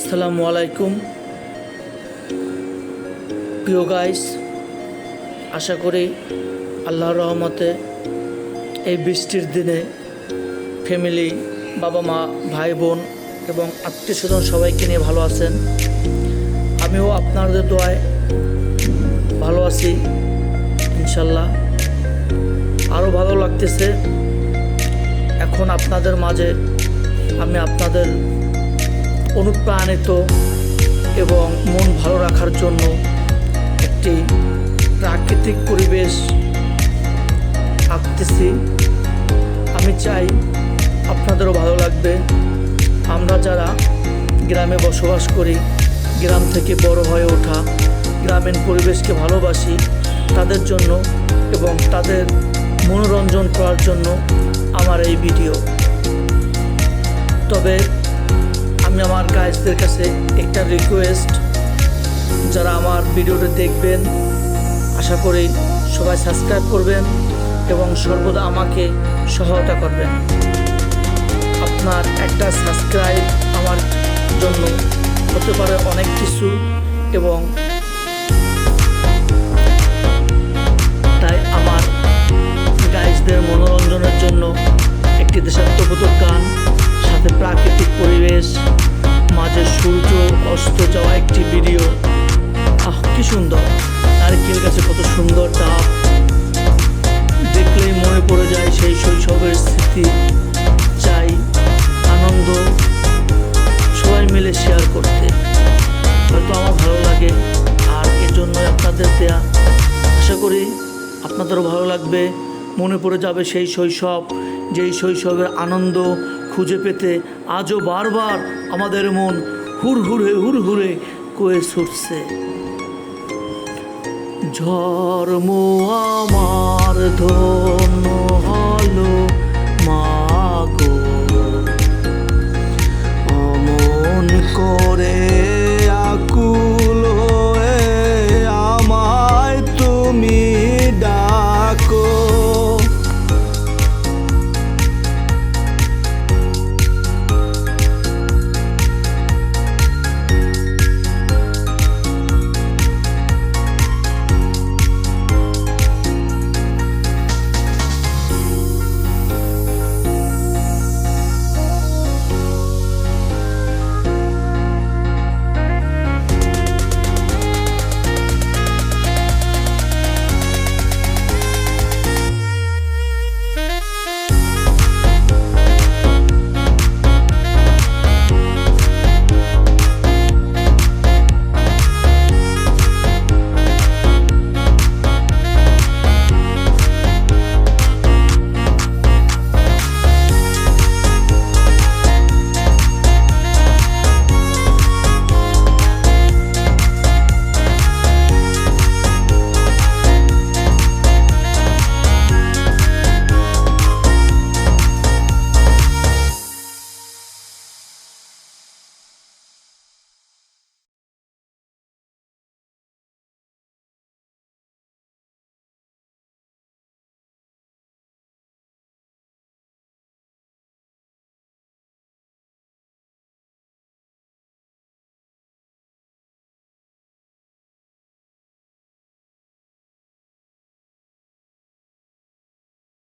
আসসালামু আলাইকুম প্রিয় গাইস, আশা করি আল্লাহর রহমতে এই বৃষ্টির দিনে ফ্যামিলি, বাবা মা, ভাই বোন এবং আত্মীয় স্বজন সবাইকে নিয়ে ভালো আছেন। আমিও আপনাদের দোয়ায় ভালো আছি ইনশাল্লাহ। আরও ভালো লাগতেছে এখন আপনাদের মাঝে আমি আপনাদের অনুপ্রাণিত এবং মন ভালো রাখার জন্য একটি প্রাকৃতিক পরিবেশ আঁকতেছি। আমি চাই আপনাদেরও ভালো লাগবে। আমরা যারা গ্রামে বসবাস করি, গ্রাম থেকে বড় হয়ে ওঠা, গ্রামীণ পরিবেশকে ভালোবাসি, তাদের জন্য এবং তাদের মনোরঞ্জন করার জন্য আমার এই ভিডিও। তবে আমি আমার গাইজদের কাছে একটা রিকোয়েস্ট, যারা আমার ভিডিওটা দেখবেন আশা করি সবাই সাবস্ক্রাইব করবেন এবং সর্বদা আমাকে সহায়তা করবেন। আপনার একটা সাবস্ক্রাইব আমার জন্য হতে পারে অনেক কিছু, এবং তাই আমার গাইজদের মনোরঞ্জনের জন্য একটি দেশাত্মবোধক গান, সাথে প্রাকৃতিক পরিবেশ, মাঝে সূর্য অস্ত যাওয়া একটি ভিডিও। কি সুন্দর! নারকেল গাছে কত সুন্দর ডাব, দেখলেই মনে পড়ে যায় সেই শৈশবের স্মৃতি। চাই আনন্দ সবাই মিলে শেয়ার করতে, হয়তো আমার ভালো লাগে, আর এর জন্যই আপনাদের দেয়া। আশা করি আপনাদেরও ভালো লাগবে, মনে পড়ে যাবে সেই শৈশব, যেই শৈশবের আনন্দ খুঁজে পেতে আজও বারবার আমাদের মন হুড়হুড়ে কয়ে ছুটছে। ঝড়মো আমার